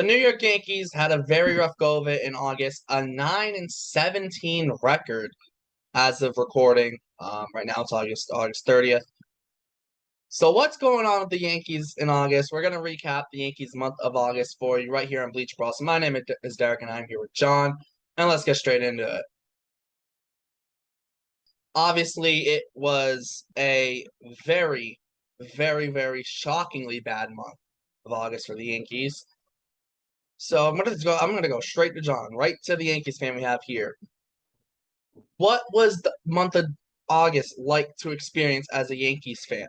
The New York Yankees had a very rough go of it in August, a 9-17 record as of recording. Right now it's August 30th. So what's going on with the Yankees in August? We're gonna recap the Yankees month of August for you right here on Bleacher Brawls. My name is Derek, and I'm here with John, and let's get straight into it. Obviously, it was a very, very, very shockingly bad month of August for the Yankees. So I'm gonna go straight to John, right to the Yankees fan we have here. What was the month of August like to experience as a Yankees fan?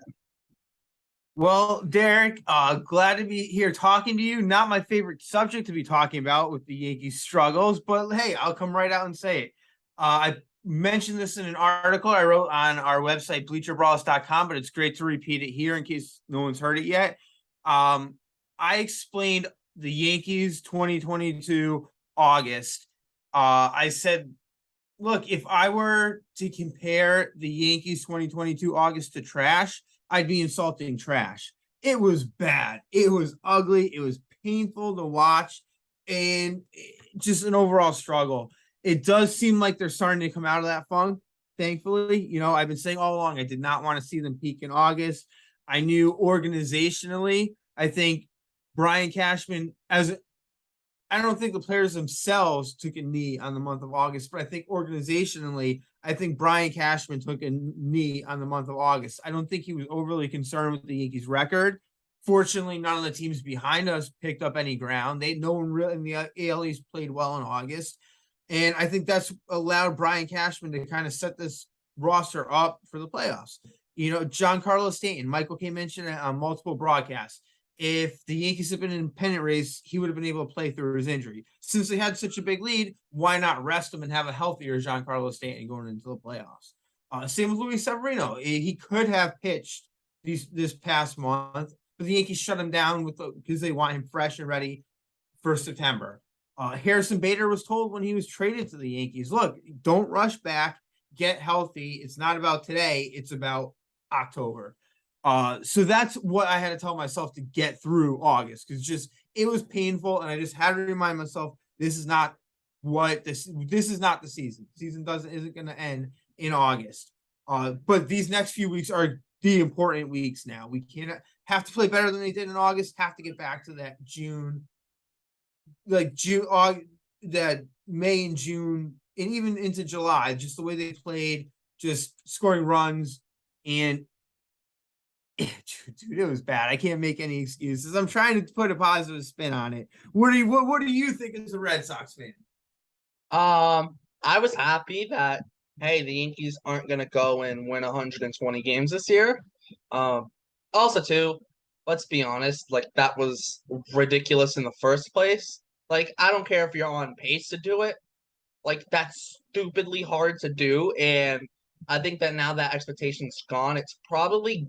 Well, Derek, glad to be here talking to you. Not my favorite subject to be talking about with the Yankees struggles, but hey, I'll come right out and say it. I mentioned this in an article I wrote on our website, bleacherbrawls.com, but it's great to repeat it here in case no one's heard it yet. I explained the Yankees 2022 August. I said, look, if I were to compare the Yankees 2022 August to trash, I'd be insulting trash. It was bad. It was ugly. It was painful to watch, and just an overall struggle. It does seem like they're starting to come out of that funk, thankfully. You know, I've been saying all along I did not want to see them peak in August. I knew organizationally, I think Brian Cashman, I don't think the players themselves took a knee on the month of August, but I think organizationally, I think Brian Cashman took a knee on the month of August. I don't think he was overly concerned with the Yankees' record. Fortunately, none of the teams behind us picked up any ground. No one really in the AL East played well in August. And I think that's allowed Brian Cashman to kind of set this roster up for the playoffs. You know, Giancarlo Stanton, Michael K mentioned it on multiple broadcasts. If the Yankees had been in an pennant race, he would have been able to play through his injury. Since they had such a big lead, why not rest him and have a healthier Giancarlo Stanton going into the playoffs? Same with Luis Severino. He could have pitched this past month, but the Yankees shut him down because they want him fresh and ready for September. Harrison Bader was told when he was traded to the Yankees, look, don't rush back, get healthy. It's not about today. It's about October. So that's what I had to tell myself to get through August, because it was painful, and I just had to remind myself this is not this is not the season. The season isn't going to end in August. But these next few weeks are the important weeks now. We can't have to play better than they did in August, have to get back to that that May and June, and even into July, just the way they played, just scoring runs. And dude, it was bad. I can't make any excuses. I'm trying to put a positive spin on it. What do you think as a Red Sox fan? I was happy that hey, the Yankees aren't gonna go and win 120 games this year. Also too, let's be honest, like that was ridiculous in the first place. Like, I don't care if you're on pace to do it. Like, that's stupidly hard to do, and I think that now that expectation's gone, it's probably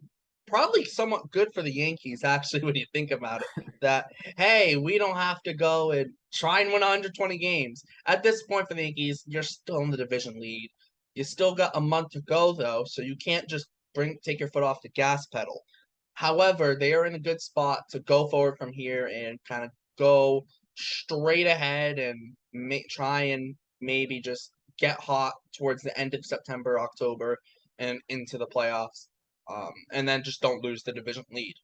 somewhat good for the Yankees, actually, when you think about it. That, hey, we don't have to go and try and win 120 games. At this point for the Yankees, you're still in the division lead. You still got a month to go, though, so you can't just take your foot off the gas pedal. However, they are in a good spot to go forward from here and kind of go straight ahead and try and maybe just get hot towards the end of September, October, and into the playoffs. And then just don't lose the division lead.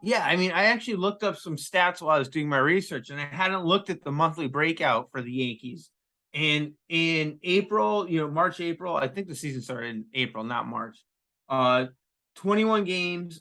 Yeah, I mean, I actually looked up some stats while I was doing my research, and I hadn't looked at the monthly breakout for the Yankees. And in April, March, April, I think the season started in April, not March. 21 games,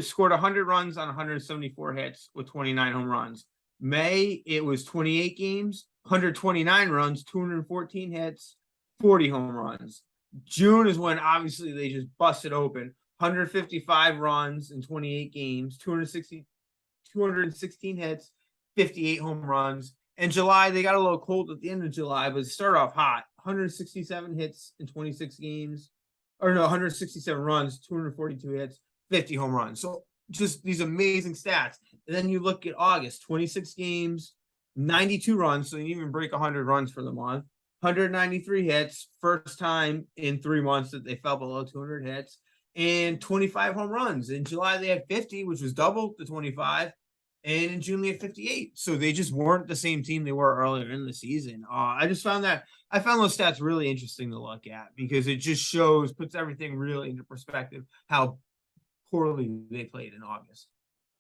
scored 100 runs on 174 hits with 29 home runs. May, it was 28 games, 129 runs, 214 hits, 40 home runs. June is when obviously they just busted open. 155 runs in 28 games, 216 hits, 58 home runs. In July, they got a little cold at the end of July, but it started off hot. 167 hits in 26 games. Or no, 167 runs, 242 hits, 50 home runs. So just these amazing stats. And then you look at August, 26 games, 92 runs, so you didn't even break 100 runs for the month. 193 hits, first time in 3 months that they fell below 200 hits, and 25 home runs. In July, they had 50, which was double the 25. and in June they had 58. So they just weren't the same team they were earlier in the season. I found those stats really interesting to look at because it just puts everything really into perspective how poorly they played in August.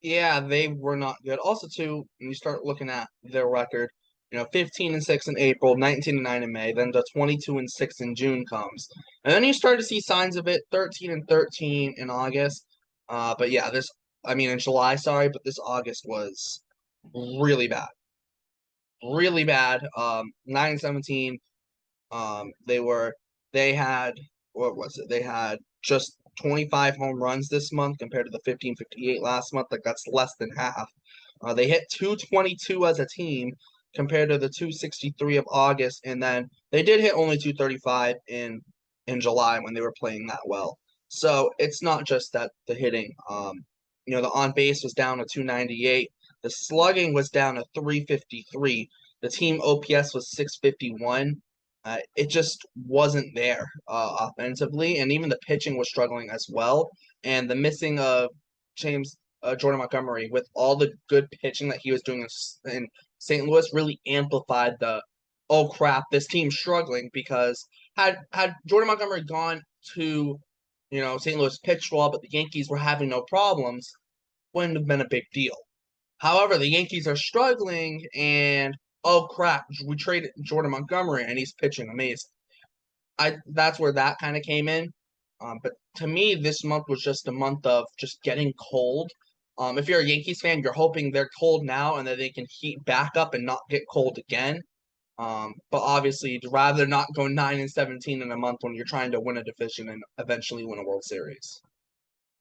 Yeah, they were not good. Also, too, when you start looking at their record, 15-6 in April, 19-9 in May, then the 22-6 in June comes, and then you start to see signs of it. 13-13 in August, but yeah, in July, sorry, but this August was really bad, really bad. 9-17. They had, what was it? They had just 25 home runs this month compared to the 15-58 last month. Like that's less than half. They hit 222 as a team compared to the 263 of August, and then they did hit only 235 in July when they were playing that well. So it's not just that the hitting. The on base was down to 298. The slugging was down to 353. The team OPS was 651. It just wasn't there offensively, and even the pitching was struggling as well. And the missing of James Jordan Montgomery with all the good pitching that he was doing in St. Louis really amplified the oh crap, this team's struggling because had Jordan Montgomery gone to St. Louis pitched well, but the Yankees were having no problems, wouldn't have been a big deal. However, the Yankees are struggling, and oh crap, we traded Jordan Montgomery, and he's pitching amazing. That's where that kind of came in. But to me, this month was just a month of just getting cold. If you're a Yankees fan, you're hoping they're cold now and that they can heat back up and not get cold again. But obviously, you'd rather not go 9-17 in a month when you're trying to win a division and eventually win a World Series.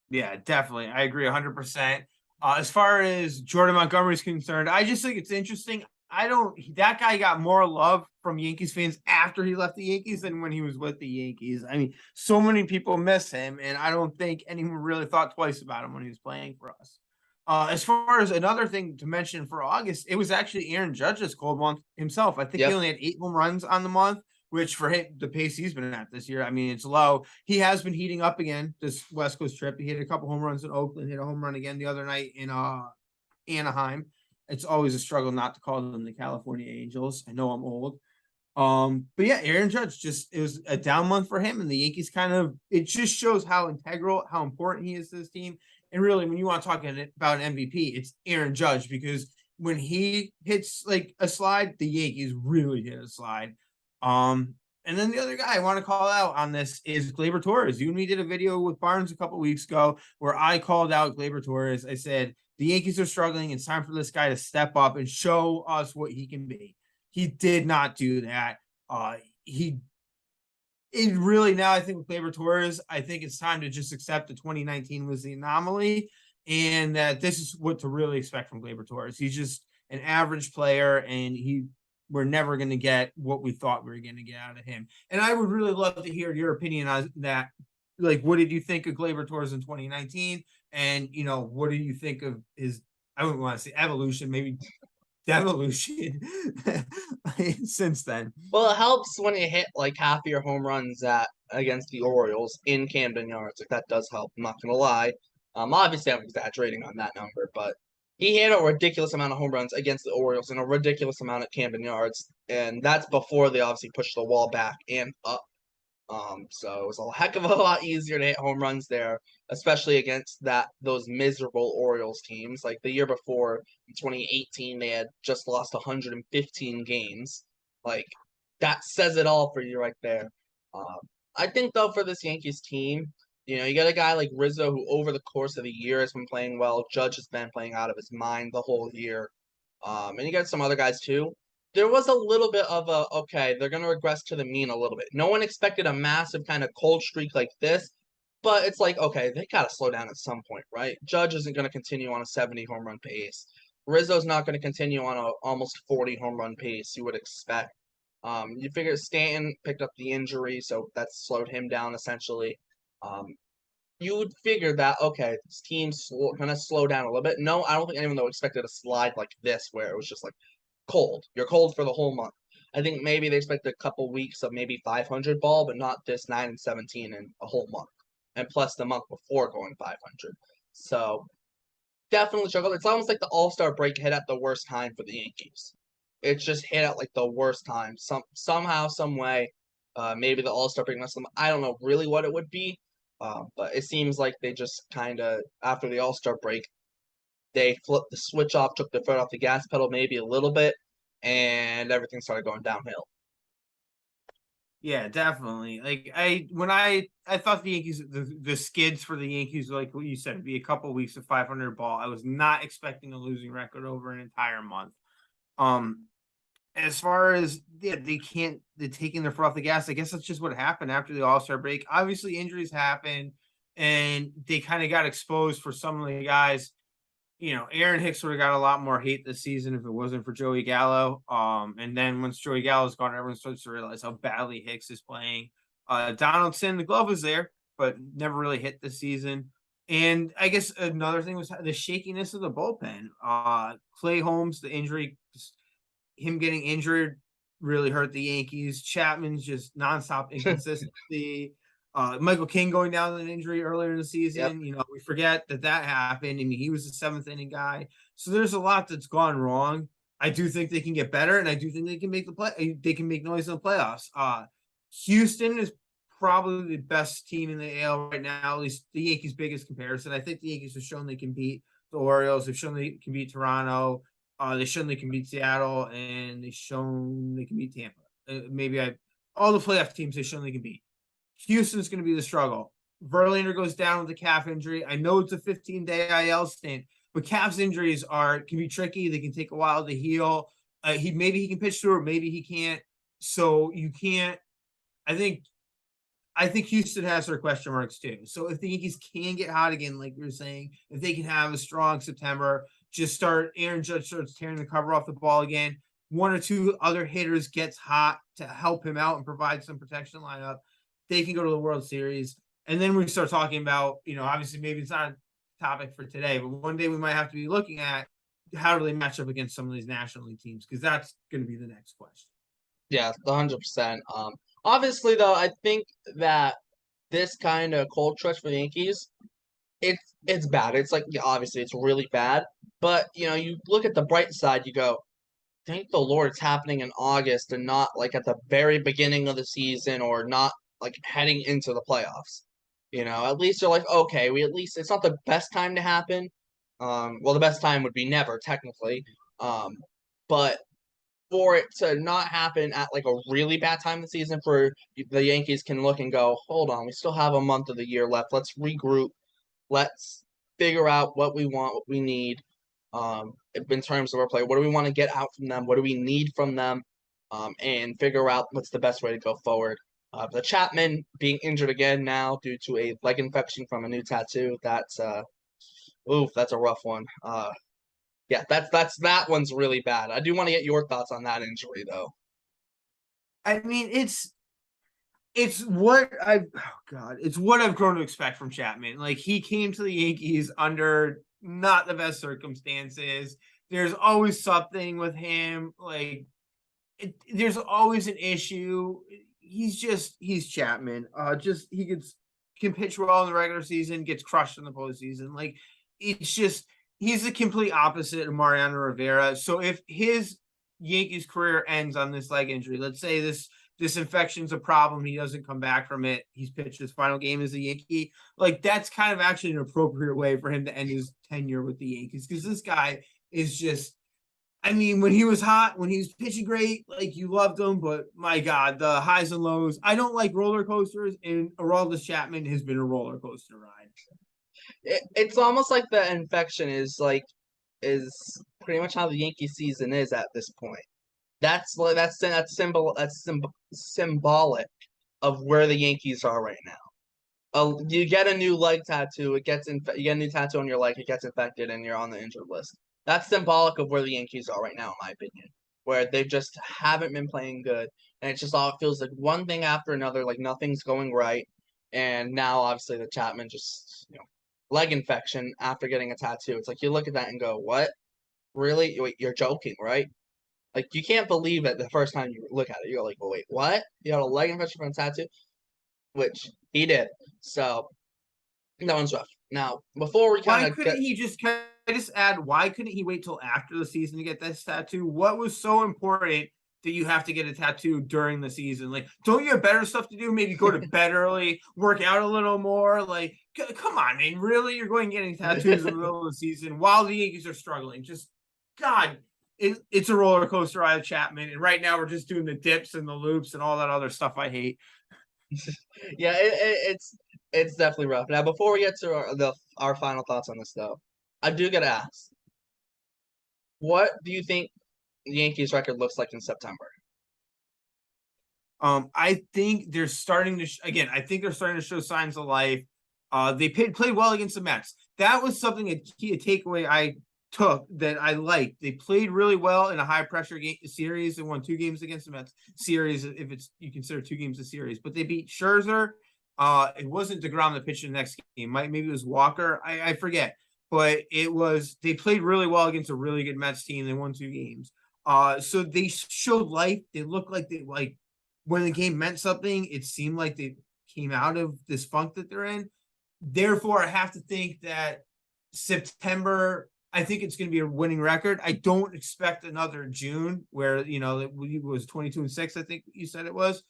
Yeah, definitely. I agree 100%. As far as Jordan Montgomery is concerned, I just think it's interesting. That guy got more love from Yankees fans after he left the Yankees than when he was with the Yankees. I mean, so many people miss him, and I don't think anyone really thought twice about him when he was playing for us. As far as another thing to mention for August, it was actually Aaron Judge's cold month himself. I think he Yep. only had 8 home runs on the month, which for him, the pace he's been at this year, I mean, it's low. He has been heating up again this West Coast trip. He hit a couple home runs in Oakland, hit a home run again the other night in Anaheim. It's always a struggle not to call them the California Angels. I know I'm old. But yeah, Aaron Judge it was a down month for him, and the Yankees it just shows how integral, how important he is to this team. And really, when you want to talk about an MVP, it's Aaron Judge because when he hits like a slide, the Yankees really hit a slide. And then the other guy I want to call out on this is Gleyber Torres. You and me did a video with Barnes a couple weeks ago where I called out Gleyber Torres. I said the Yankees are struggling. It's time for this guy to step up and show us what he can be. He did not do that. It really now I think with Gleyber Torres, I think it's time to just accept that 2019 was the anomaly and that this is what to really expect from Gleyber Torres. He's just an average player, and we're never going to get what we thought we were going to get out of him. And I would really love to hear your opinion on that. Like, what did you think of Gleyber Torres in 2019? And, what do you think of his, I wouldn't want to say evolution, maybe devolution since then? Well, it helps when you hit like half of your home runs against the Orioles in Camden Yards. Like that does help. I'm not gonna lie. Obviously I'm exaggerating on that number, but he hit a ridiculous amount of home runs against the Orioles and a ridiculous amount at Camden Yards, and that's before they obviously pushed the wall back and up. So it was a heck of a lot easier to hit home runs there, especially against those miserable Orioles teams. Like the year before, in 2018, they had just lost 115 games. Like that says it all for you right there. Um, I think though for this Yankees team, you got a guy like Rizzo who over the course of the year has been playing well. Judge has been playing out of his mind the whole year. And you got some other guys too. There was a little bit of okay, they're going to regress to the mean a little bit. No one expected a massive kind of cold streak like this, but it's like, okay, they got to slow down at some point, right? Judge isn't going to continue on a 70 home run pace. Rizzo's not going to continue on a almost 40 home run pace you would expect. You figure Stanton picked up the injury, so that slowed him down essentially. Um, you would figure that, okay, this team's going to slow down a little bit. No, I don't think anyone though expected a slide like this where it was just like, cold. You're cold for the whole month. I think maybe they expect a couple weeks of maybe 500 ball, but not this 9-17 in a whole month, and plus the month before going 500. So definitely struggled. It's almost like the All-Star break hit at the worst time for the Yankees. It just hit at like the worst time. Somehow, some way, maybe the All-Star break messed them. I don't know really what it would be, but it seems like they just kind of after the All-Star break, they flipped the switch off, took their foot off the gas pedal maybe a little bit, and everything started going downhill. Yeah, definitely. Like when I thought the Yankees the skids for the Yankees, like what you said, would be a couple of weeks of 500 ball. I was not expecting a losing record over an entire month. Um, as far as they're taking their foot off the gas. I guess that's just what happened after the All Star break. Obviously, injuries happen, and they kind of got exposed for some of the guys. Aaron Hicks would have got a lot more hate this season if it wasn't for Joey Gallo. And then once Joey Gallo's gone, everyone starts to realize how badly Hicks is playing. Donaldson, the glove was there, but never really hit this season. And I guess another thing was the shakiness of the bullpen. Clay Holmes, the injury, him getting injured really hurt the Yankees. Chapman's just nonstop inconsistency. Michael King going down with an injury earlier in the season. Yep. We forget that happened. I mean, he was the seventh inning guy. So there's a lot that's gone wrong. I do think they can get better, and I do think they can make the play. They can make noise in the playoffs. Houston is probably the best team in the AL right now, at least the Yankees' biggest comparison. I think the Yankees have shown they can beat the Orioles. They've shown they can beat Toronto. They've shown they can beat Seattle, and they've shown they can beat Tampa. All the playoff teams they've shown they can beat. Houston's going to be the struggle. Verlander goes down with a calf injury. I know it's a 15-day IL stint, but calf injuries can be tricky. They can take a while to heal. Maybe he can pitch through it, maybe he can't. So you can't. I think Houston has their question marks too. So if the Yankees can get hot again, like we were saying, if they can have a strong September, Aaron Judge starts tearing the cover off the ball again. One or two other hitters gets hot to help him out and provide some protection lineup. They can go to the World Series. And then we start talking about, obviously maybe it's not a topic for today, but one day we might have to be looking at how do they match up against some of these National League teams, because that's going to be the next question. Yeah, 100%. Obviously, though, I think that this kind of cold stretch for the Yankees, it's bad. It's like, yeah, obviously, it's really bad. But, you look at the bright side, you go, thank the Lord it's happening in August and not like at the very beginning of the season or not like heading into the playoffs. At least you're like, okay, it's not the best time to happen. Well, the best time would be never, technically. But for it to not happen at like a really bad time of the season for the Yankees can look and go, hold on, we still have a month of the year left. Let's regroup. Let's figure out what we want, what we need in terms of our play. What do we want to get out from them? What do we need from them? And figure out what's the best way to go forward. The Chapman being injured again now due to a leg infection from a new tattoo. That's that's a rough one. Yeah, that one's really bad. I do want to get your thoughts on that injury though. I mean, it's what it's what I've grown to expect from Chapman. Like, he came to the Yankees under not the best circumstances. There's always something with him. Like, there's always an issue. He's Chapman. He can pitch well in the regular season, gets crushed in the postseason. Like, it's just he's the complete opposite of Mariano Rivera. So if his Yankees career ends on this leg injury, let's say this infection's a problem, he doesn't come back from it, he's pitched his final game as a Yankee, like, that's kind of actually an appropriate way for him to end his tenure with the Yankees, because this guy is just, I mean, when he was hot, when he was pitching great, like, you loved him, but my God, the highs and lows. I don't like roller coasters, and Aroldis Chapman has been a roller coaster ride. It's almost like the infection is pretty much how the Yankee season is at this point. That's symbolic of where the Yankees are right now. You get a new leg tattoo, you get a new tattoo on your leg, it gets infected, and you're on the injured list. That's symbolic of where the Yankees are right now, in my opinion, where they just haven't been playing good, and it feels like one thing after another, like nothing's going right. And now, obviously, the Chapman just leg infection after getting a tattoo. It's like you look at that and go, "What? Really? Wait, you're joking, right?" Like, you can't believe it the first time you look at it. You're like, "Well, wait, what? You had a leg infection from a tattoo?" Which he did. So that one's rough. Now, before we Why kind of couldn't get he just kind just add, why couldn't he wait till after the season to get this tattoo? What was so important that you have to get a tattoo during the season? Like, don't you have better stuff to do? Maybe go to bed early, work out a little more. Like, come on, man. Really? You're going getting tattoos in the middle of the season while the Yankees are struggling. Just, God, it's a roller coaster ride, Chapman. And right now we're just doing the dips and the loops and all that other stuff I hate. Yeah, it's definitely rough. Now, before we get to our final thoughts on this, though, I do gotta ask, what do you think the Yankees record looks like in September? I think they're starting to again. I think they're starting to show signs of life. They played well against the Mets. That was something a takeaway I took that I liked. They played really well in a high pressure series and won 2 games against the Mets series. If it's you consider 2 games a series, but they beat Scherzer. It wasn't DeGrom that pitched the next game. Maybe it was Walker. I forget, but it was they played really well against a really good Mets team. They won 2 games. So they showed life. They looked like they like when the game meant something. It seemed like they came out of this funk that they're in. Therefore, I have to think that September, I think it's going to be a winning record. I don't expect another June where, it was 22-6, I think you said it was.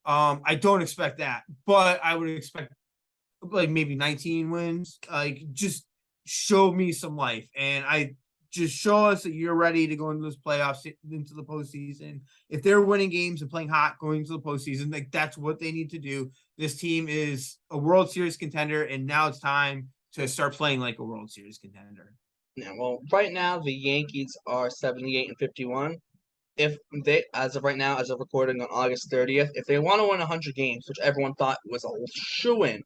I don't expect that, but I would expect like maybe 19 wins. Like just show me some life. And I just show us that you're ready to go into those playoffs, into the postseason. If they're winning games and playing hot going into the postseason, like that's what they need to do. This team is a World Series contender, and now it's time to start playing like a World Series contender. Yeah, well, right now the Yankees are 78-51. If they, as of right now, as of recording on August 30th, if they want to win 100 games, which everyone thought was a shoo-in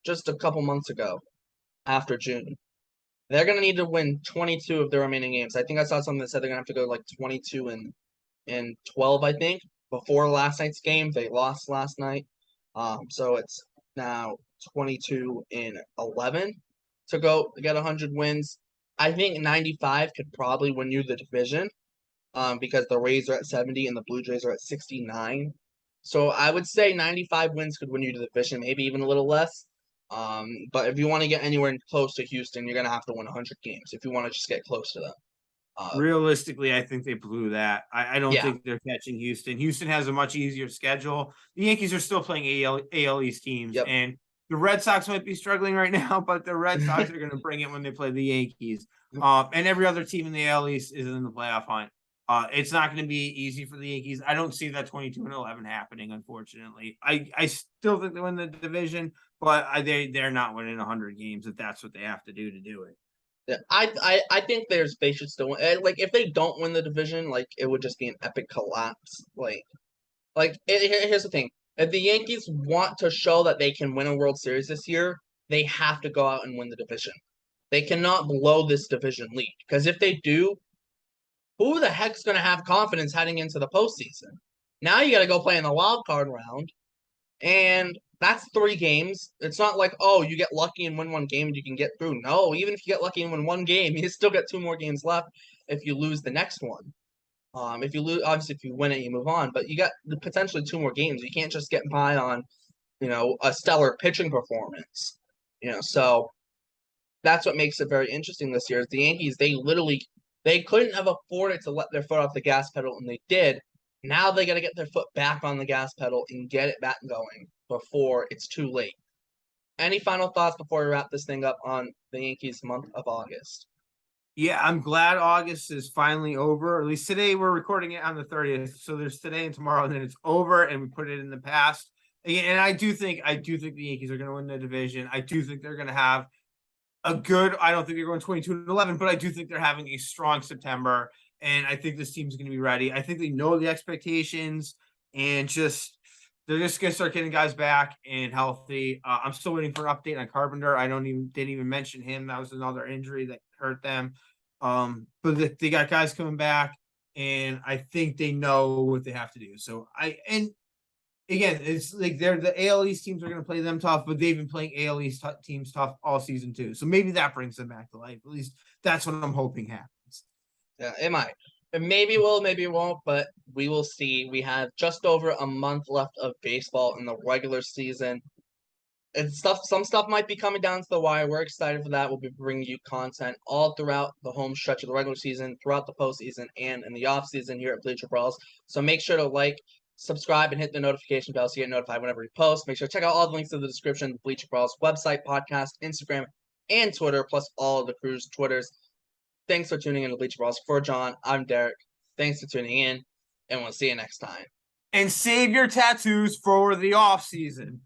just a couple months ago, after June, they're gonna need to win 22 of their remaining games. I think I saw something that said they're gonna have to go like 22 and 12. I think before last night's game, they lost last night. So it's now 22 and 11 to go get 100 wins. I think 95 could probably win you the division. Because the Rays are at 70 and the Blue Jays are at 69. So I would say 95 wins could win you the division, maybe even a little less. But if you want to get anywhere close to Houston, you're gonna have to win 100 games if you want to just get close to them. Realistically, I think they blew that. I don't Yeah, think they're catching Houston. Houston has a much easier schedule. The Yankees are still playing AL East teams, yep. and the Red Sox might be struggling right now, but the Red Sox are going to bring it when they play the Yankees. And every other team in the AL East is in the playoff hunt. It's not going to be easy for the Yankees. I don't see that 22-11 happening, unfortunately. I still think they win the division, but they're not winning 100 games if that's what they have to do it. Yeah, I think they should still win. Like if they don't win the division, like it would just be an epic collapse. Here's the thing: if the Yankees want to show that they can win a World Series this year, they have to go out and win the division. They cannot blow this division lead because if they do, who the heck's going to have confidence heading into the postseason? Now you got to go play in the wild card round, and that's 3 games. It's not like, oh, you get lucky and win 1 game and you can get through. No, even if you get lucky and win 1 game, you still got 2 more games left if you lose the next one. If you lose, obviously, if you win it, you move on. But you got potentially 2 more games. You can't just get by on, a stellar pitching performance. So that's what makes it very interesting this year. Is the Yankees, they couldn't have afforded to let their foot off the gas pedal, and they did. Now they got to get their foot back on the gas pedal and get it back going before it's too late. Any final thoughts before we wrap this thing up on the Yankees month of August? Yeah, I'm glad August is finally over. At least today we're recording it on the 30th. So there's today and tomorrow, and then it's over, and we put it in the past. And I do think the Yankees are going to win the division. I do think they're going to have a good. I don't think they're going 22-11, but I do think they're having a strong September, and I think this team's going to be ready. I think they know the expectations, and they're just going to start getting guys back and healthy. I'm still waiting for an update on Carpenter. Didn't even mention him. That was another injury that hurt them. But they got guys coming back, and I think they know what they have to do. So again, it's like the AL East teams are going to play them tough, but they've been playing AL East teams tough all season too. So maybe that brings them back to life. At least that's what I'm hoping happens. Yeah, it might. Maybe it will, maybe it won't, but we will see. We have just over a month left of baseball in the regular season. some stuff might be coming down to the wire. We're excited for that. We'll be bringing you content all throughout the home stretch of the regular season, throughout the postseason, and in the off season here at Bleacher Brawls. So make sure to like, subscribe, and hit the notification bell so you get notified whenever we post. Make sure to check out all the links in the description, the Bleacher Brawls website, podcast, Instagram, and Twitter, plus all of the crew's Twitters. Thanks for tuning in to Bleacher Brawls. For John, I'm Derek. Thanks for tuning in, and we'll see you next time. And save your tattoos for the off season.